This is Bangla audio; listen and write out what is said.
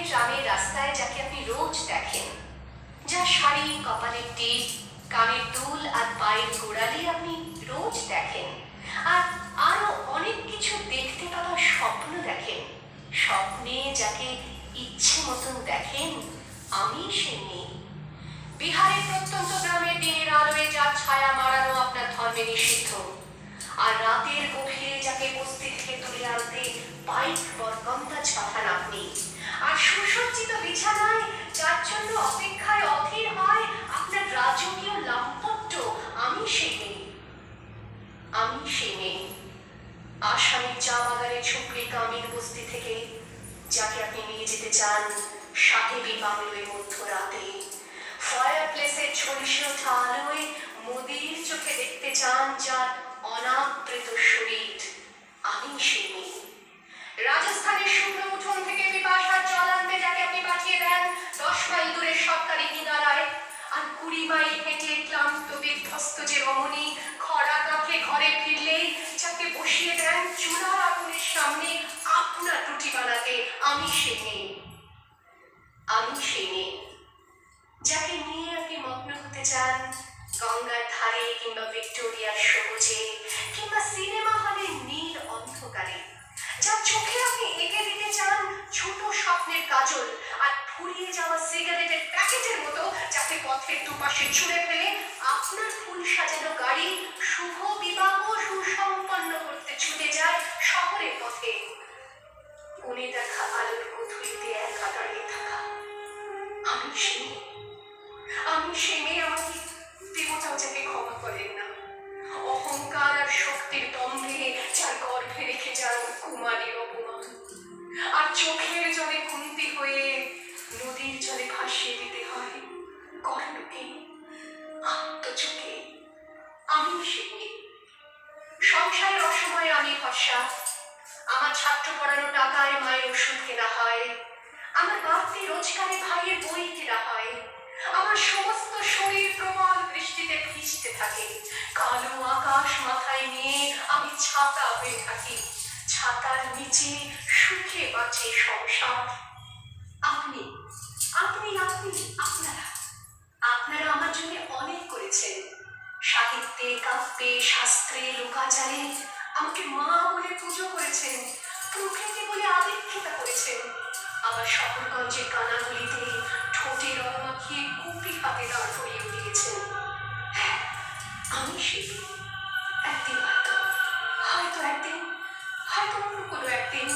ট্রামের রাস্তায় যাকে আপনি রোজ দেখেন, যার শাড়ি, কপালের টিপ, কানের দুল আর পায়ের গোড়ালি আপনি রোজ দেখেন, আর আরো অনেক কিছু দেখতে পাওয়ার স্বপ্ন দেখেন, স্বপ্নে যাকে ইচ্ছে মতন দেখেন, আমি সে মেয়ে। বিহারের প্রত্যন্ত গ্রামের দিনের আলোয় যার ছায়া মারানো আপনার ধর্মে নিষিদ্ধ, আর রাতের গভীরে যাকে বস্তি থেকে তুলে আনতে পাইক বরকন্দাজ পাঠান আপনি, আর সুসজ্জিত বিছানায় যার জন্য অপেক্ষায় অধীর হয় আপনার রাজকীয় লাম্পট্য, আমি সে মেয়ে। আমি সে মেয়ে। আসামের চা বাগানে ঝুঁকড়ে কামির বস্তি থেকে যাকে আপনি নিয়ে যেতে চান সাহেবী বাংলোয় মধ্যরাতে, ফায়ার প্লেসের ঝলসে ওঠা আলোয় মোদির চোখে দেখতে চান যার অনাবৃত শরীর, আমি সে মেয়ে। রাজস্থানের শুভ্র উঠোন থেকে পিপাসার জল আনতে যাকে আপনি পাঠিয়ে দেন 10 মাইল দূরের সরকারি কিনারায়, আর 20 মাইল হেঁটে ক্লান্ত বিধ্বস্ত যে রমণী খরা কাঁখে ঘরে ফিরলেই যাকে বসিয়ে দেন চুলার আগুনের সামনে আপনার রুটি বানাতে, আমি সে মেয়ে। আমি সে মেয়ে যাকে নিয়ে আপনি মগ্ন হতে চান গঙ্গার ধারে কিংবা ভিক্টোরিয়ার সবুজে কিংবা সিনেমা হলের নীল অন্ধকারে, যার চোখে আপনি এঁকে দিতে চান ছোট স্বপ্নের কাজল, আর ফুরিয়ে যাওয়া সিগারেটের প্যাকেটের মতো যাকে পথের দুপাশে ছুঁড়ে ফেলে আপনার ফুল সাজানো গাড়ি শুভ বিবাহ সুসম্পন্ন করতে ছুটে যায় শহরের পথে। কোণে দেখা আলোর কুঠুরিতে একা দাঁড়িয়ে থাকা, আমি সে মেয়ে। আমি সে মেয়ে, আমাকে দেবতাও যাকে ক্ষমা করেন না, অহংকার আর শক্তির দম্ভে যার গর্ভে রেখে যান কুমারীর অপমান, আর চোখের জলে কুন্তি হয়ে নদীর জলে ভাসিয়ে দিতে হয় কর্ণকে, আত্মচোখে। আমি সে মেয়ে। সংসারের অসময়ে আমি ভরসা, আমার ছাত্র পড়ানো টাকায় মায়ের ওষুধ কেনা হয়, আমার বাড়তি রোজগারে ভাইয়ের বই কেনা হয়, আমার সমস্ত শরীর প্রবল বৃষ্টিতে ভিজতে থাকে, কালো আকাশ মাথায় নিয়ে আমি ছাতা হয়ে থাকি, ছাতার নিচে সুখে বাঁচে সংসার। আপনি আপনি আপনি আপনারা আপনারা আমার জন্য অনেক করেছেন, সাহিত্যে, কাব্যে, শাস্ত্রে, লোকাচারে আমাকে মা বলে পুজো করেছেন, প্রকৃতি বলে আদিক্ষেতা করেছেন, আবার শহরগঞ্জের কানাগুলিতে ঠোঁটে রং মাখিয়ে কুপি হাতে দাঁড় করিয়ে দিয়েছেন। হ্যাঁ, আমি সে একদিন হয়তো হয়তো একদিন হয়তো অন্য কোনো একদিন